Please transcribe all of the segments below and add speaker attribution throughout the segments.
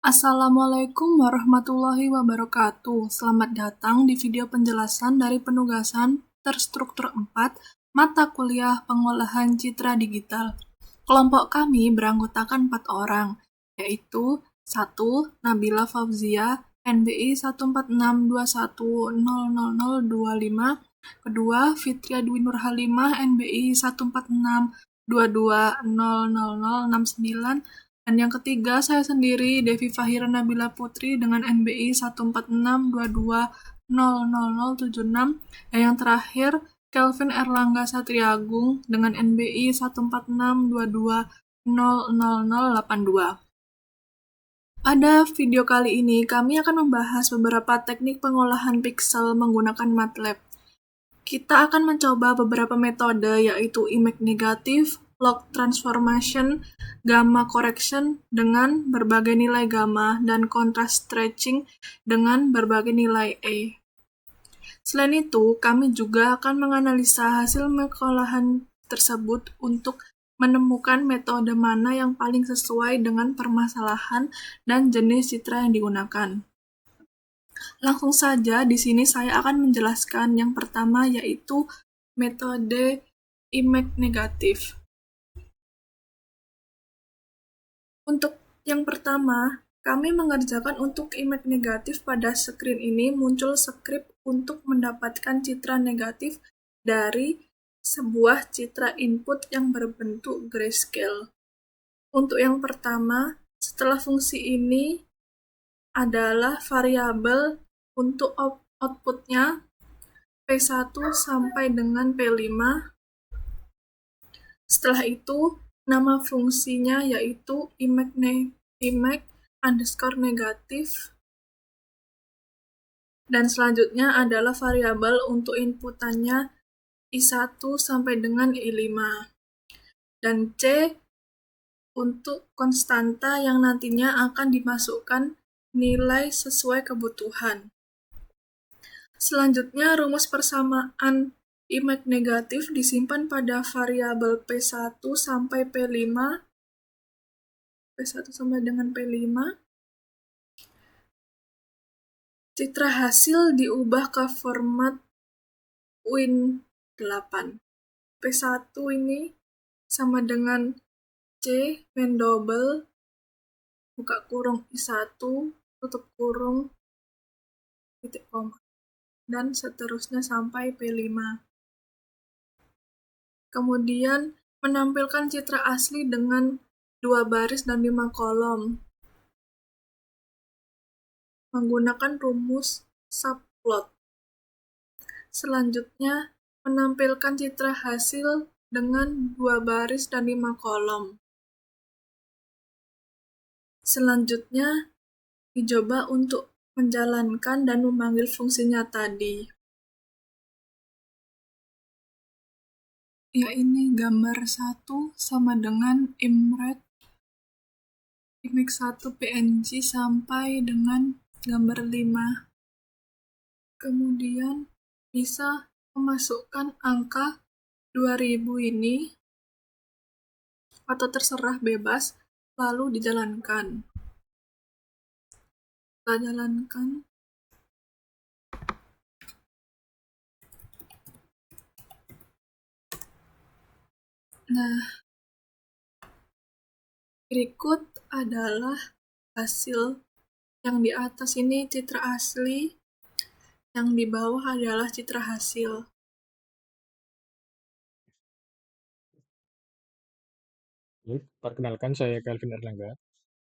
Speaker 1: Assalamualaikum warahmatullahi wabarakatuh. Selamat datang di video penjelasan dari penugasan terstruktur 4 mata kuliah pengolahan citra digital. Kelompok kami beranggotakan 4 orang, yaitu 1. Nabila Fauzia, NBI 14621000025, kedua Fitria Dwi Nurhalimah, NBI 14622000069, dan yang ketiga, saya sendiri, Devi Fahira Nabila Putri dengan NBI 14622000076. Dan yang terakhir, Kelvin Erlangga Satriagung dengan NBI 14622000082. Pada video kali ini, kami akan membahas beberapa teknik pengolahan pixel menggunakan MATLAB. Kita akan mencoba beberapa metode, yaitu image negatif, log transformation, gamma correction dengan berbagai nilai gamma, dan contrast stretching dengan berbagai nilai A. Selain itu, kami juga akan menganalisa hasil pengolahan tersebut untuk menemukan metode mana yang paling sesuai dengan permasalahan dan jenis citra yang digunakan. Langsung saja, di sini saya akan menjelaskan yang pertama, yaitu metode image negatif. Untuk yang pertama, kami mengerjakan untuk image negatif. Pada screen ini muncul skrip untuk mendapatkan citra negatif dari sebuah citra input yang berbentuk grayscale. Untuk yang pertama, setelah fungsi ini adalah variabel untuk outputnya P1 sampai dengan P5. Setelah itu, nama fungsinya yaitu image_negatif, dan selanjutnya adalah variabel untuk inputannya I1 sampai dengan I5, dan C untuk konstanta yang nantinya akan dimasukkan nilai sesuai kebutuhan. Selanjutnya, rumus persamaan image negatif disimpan pada variabel P1 sampai P5, P1 sampai dengan P5. Citra hasil diubah ke format Win8. P1 ini sama dengan C main double, buka kurung I1, tutup kurung, titik koma, dan seterusnya sampai P5. Kemudian menampilkan citra asli dengan 2 baris dan 5 kolom menggunakan rumus subplot. Selanjutnya menampilkan citra hasil dengan 2 baris dan 5 kolom. Selanjutnya dicoba untuk menjalankan dan memanggil fungsinya tadi. Ya, ini gambar 1 sama dengan image1 PNG sampai dengan gambar 5. Kemudian bisa memasukkan angka 2000 ini, atau terserah bebas, lalu dijalankan. Kita jalankan. Nah, berikut adalah hasil. Yang di atas ini citra asli, yang di bawah adalah citra hasil.
Speaker 2: Perkenalkan, saya Kelvin Erlangga.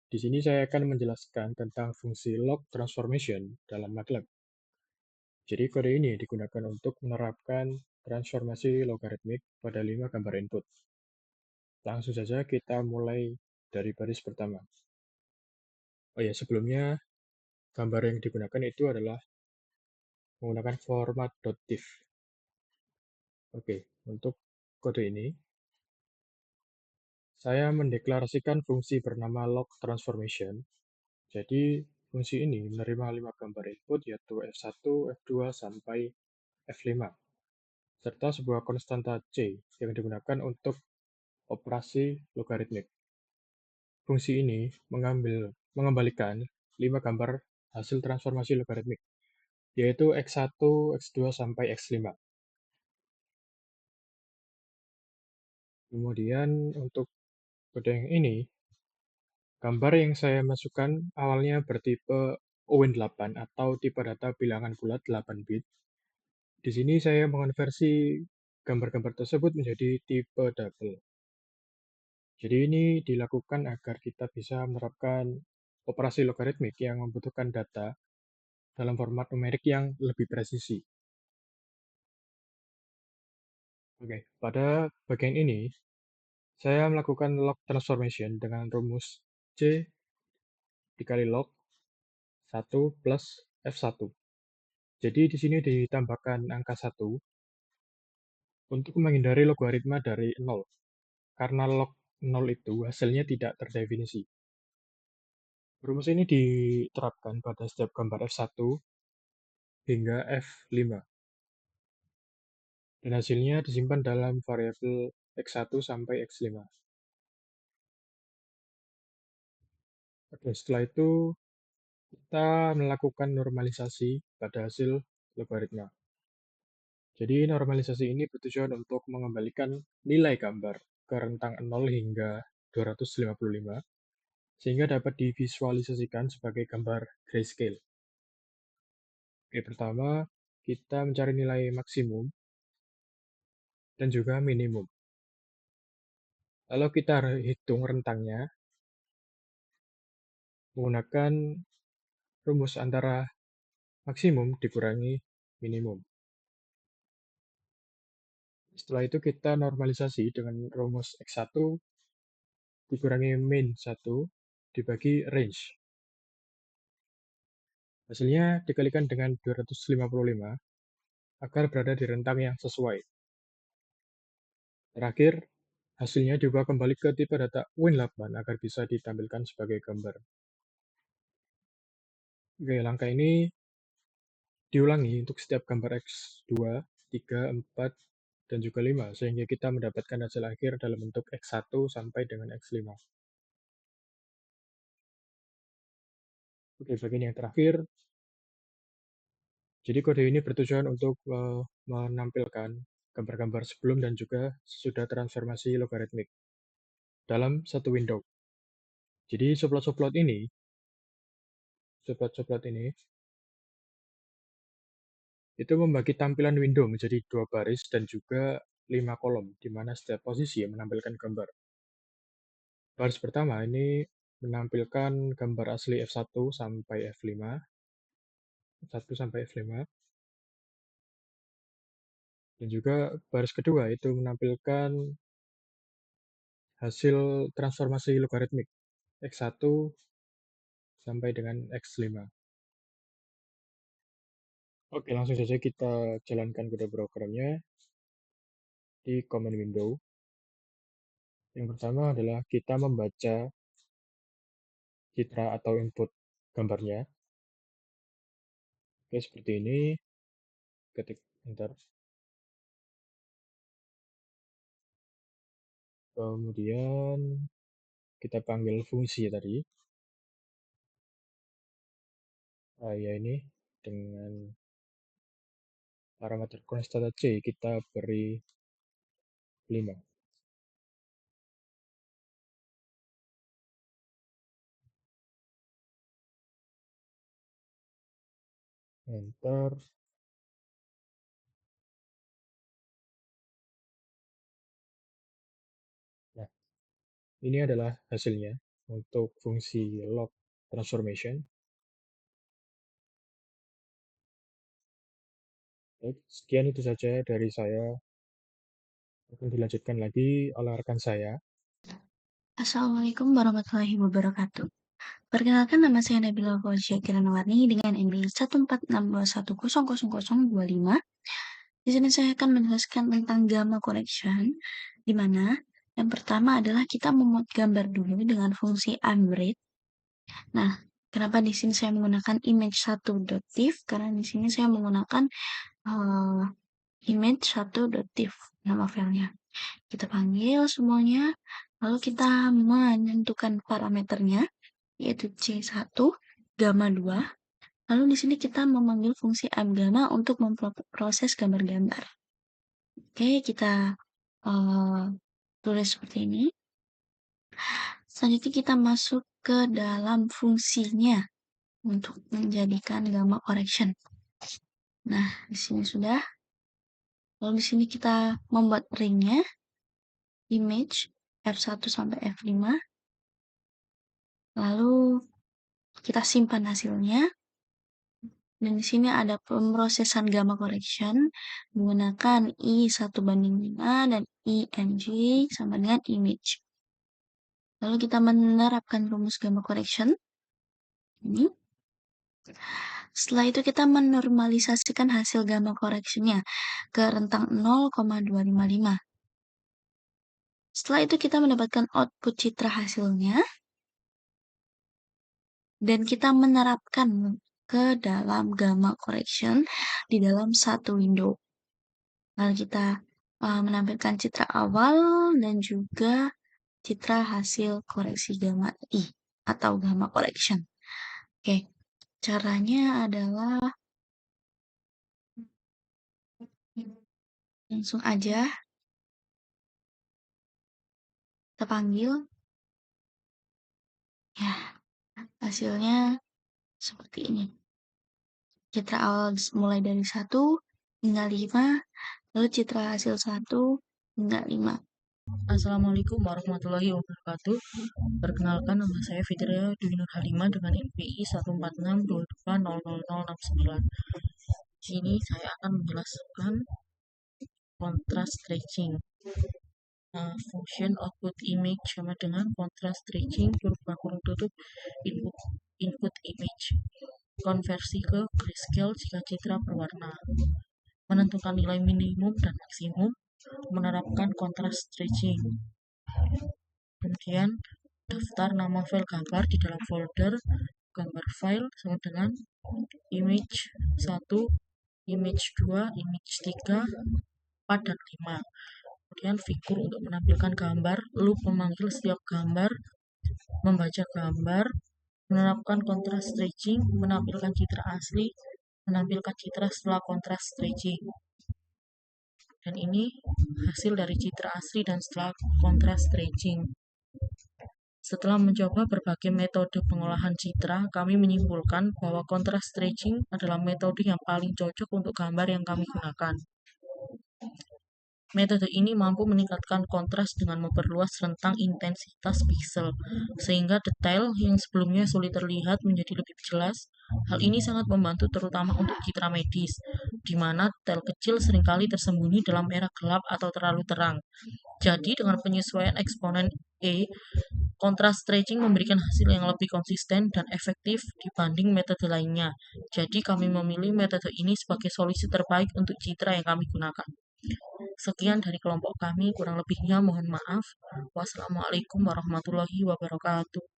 Speaker 2: Di sini saya akan menjelaskan tentang fungsi log transformation dalam MATLAB. Jadi kode ini digunakan untuk menerapkan transformasi logaritmik pada 5 gambar input. Langsung saja kita mulai dari baris pertama. Oh ya, sebelumnya gambar yang digunakan itu adalah menggunakan format .tif. Oke, untuk kode ini saya mendeklarasikan fungsi bernama log transformation. Jadi fungsi ini menerima 5 gambar input, yaitu F1, F2, sampai F5, serta sebuah konstanta C yang digunakan untuk operasi logaritmik. Fungsi ini mengambil mengembalikan 5 gambar hasil transformasi logaritmik, yaitu X1, X2, sampai X5. Kemudian untuk kode yang ini, gambar yang saya masukkan awalnya bertipe OWIN8 atau tipe data bilangan bulat 8 bit. Di sini saya mengonversi gambar-gambar tersebut menjadi tipe double. Jadi ini dilakukan agar kita bisa menerapkan operasi logaritmik yang membutuhkan data dalam format numerik yang lebih presisi. Oke, pada bagian ini, saya melakukan log transformation dengan rumus C dikali log 1 plus F1. Jadi di sini ditambahkan angka 1 untuk menghindari logaritma dari 0, karena log 0 itu hasilnya tidak terdefinisi. Rumus ini diterapkan pada setiap gambar F1 hingga F5, dan hasilnya disimpan dalam variabel X1 sampai X5. Oke, setelah itu kita melakukan normalisasi pada hasil logaritma. Jadi normalisasi ini bertujuan untuk mengembalikan nilai gambar ke rentang 0 hingga 255, sehingga dapat divisualisasikan sebagai gambar grayscale. Oke, pertama kita mencari nilai maksimum dan juga minimum. Lalu kita hitung rentangnya menggunakan rumus antara maksimum dikurangi minimum. Setelah itu kita normalisasi dengan rumus X1 dikurangi min 1 dibagi range. Hasilnya dikalikan dengan 255 agar berada di rentang yang sesuai. Terakhir, hasilnya diubah kembali ke tipe data Win8 agar bisa ditampilkan sebagai gambar. Oke, langkah ini diulangi untuk setiap gambar X2, 3, 4, dan juga 5, sehingga kita mendapatkan hasil akhir dalam bentuk X1 sampai dengan X5. Oke, bagian yang terakhir, jadi kode ini bertujuan untuk menampilkan gambar-gambar sebelum dan juga sesudah transformasi logaritmik dalam satu window. Jadi subplot-subplot ini itu membagi tampilan window menjadi 2 baris dan juga 5 kolom, di mana setiap posisi menampilkan gambar. Baris pertama ini menampilkan gambar asli F1 sampai F5, F1 sampai F5, dan juga baris kedua itu menampilkan hasil transformasi logaritmik X1 sampai dengan X5. Oke, langsung saja kita jalankan kode programnya di command window. Yang pertama adalah kita membaca citra atau input gambarnya. Oke, seperti ini. Ketik enter. Kemudian kita panggil fungsi tadi. Ya ini dengan parameter const C kita beri 5. Enter. Nah, ini adalah hasilnya untuk fungsi log transformation. Baik, sekian itu saja dari saya. Akan dilanjutkan lagi oleh rekan saya.
Speaker 3: Assalamualaikum warahmatullahi wabarakatuh. Perkenalkan, nama saya Nabila Fauzia Kiranawarni dengan NPM 14621000025. Di sini saya akan menjelaskan tentang gamma collection, di mana yang pertama adalah kita memuat gambar dulu dengan fungsi unread. Nah, kenapa di sini saya menggunakan image1.tif? Karena di sini saya menggunakan image1.tif nama filenya. Kita panggil semuanya, lalu kita menentukan parameternya. yaitu C1, gamma 2. Lalu di sini kita memanggil fungsi M gamma untuk memproses gambar-gambar. Oke, kita tulis seperti ini. Selanjutnya kita masuk ke dalam fungsinya untuk menjadikan gamma correction. Nah, di sini sudah. Lalu di sini kita membuat ringnya, image F1 sampai F5. Lalu kita simpan hasilnya. Dan di sini ada pemrosesan gamma correction menggunakan I1:5 dan IMG sama dengan image. Lalu kita menerapkan rumus gamma correction ini. Setelah itu kita menormalisasikan hasil gamma correction-nya ke rentang 0,255. Setelah itu kita mendapatkan output citra hasilnya dan kita menerapkan ke dalam gamma correction di dalam satu window. Lalu kita menampilkan citra awal dan juga citra hasil koreksi gamma I atau gamma correction. Oke, caranya adalah langsung aja kita panggil. Ya, hasilnya seperti ini. Citra awal mulai dari 1 hingga 5, lalu citra hasil 1 hingga 5.
Speaker 4: Assalamualaikum warahmatullahi wabarakatuh. Perkenalkan, nama saya Fitria Dwi Nur Halimah dengan NPI 14622000069. Di sini saya akan menjelaskan contrast stretching. Function output image sama dengan contrast stretching kurva kurung tutup input image. Konversi ke grayscale jika citra berwarna. Menentukan nilai minimum dan maksimum. Menerapkan contrast stretching. Kemudian daftar nama file gambar di dalam folder gambar file sama dengan image 1, image 2, image 3, 4, dan 5. Kemudian figur untuk menampilkan gambar, loop memanggil setiap gambar, membaca gambar, menerapkan contrast stretching, menampilkan citra asli, menampilkan citra setelah contrast stretching. Dan ini hasil dari citra asli dan setelah contrast stretching. Setelah mencoba berbagai metode pengolahan citra, kami menyimpulkan bahwa contrast stretching adalah metode yang paling cocok untuk gambar yang kami gunakan. Metode ini mampu meningkatkan kontras dengan memperluas rentang intensitas piksel, sehingga detail yang sebelumnya sulit terlihat menjadi lebih jelas. Hal ini sangat membantu terutama untuk citra medis, di mana detail kecil seringkali tersembunyi dalam era gelap atau terlalu terang. Jadi, dengan penyesuaian eksponen E, kontras stretching memberikan hasil yang lebih konsisten dan efektif dibanding metode lainnya. Jadi, kami memilih metode ini sebagai solusi terbaik untuk citra yang kami gunakan. Sekian dari kelompok kami, kurang lebihnya mohon maaf. Wassalamualaikum warahmatullahi wabarakatuh.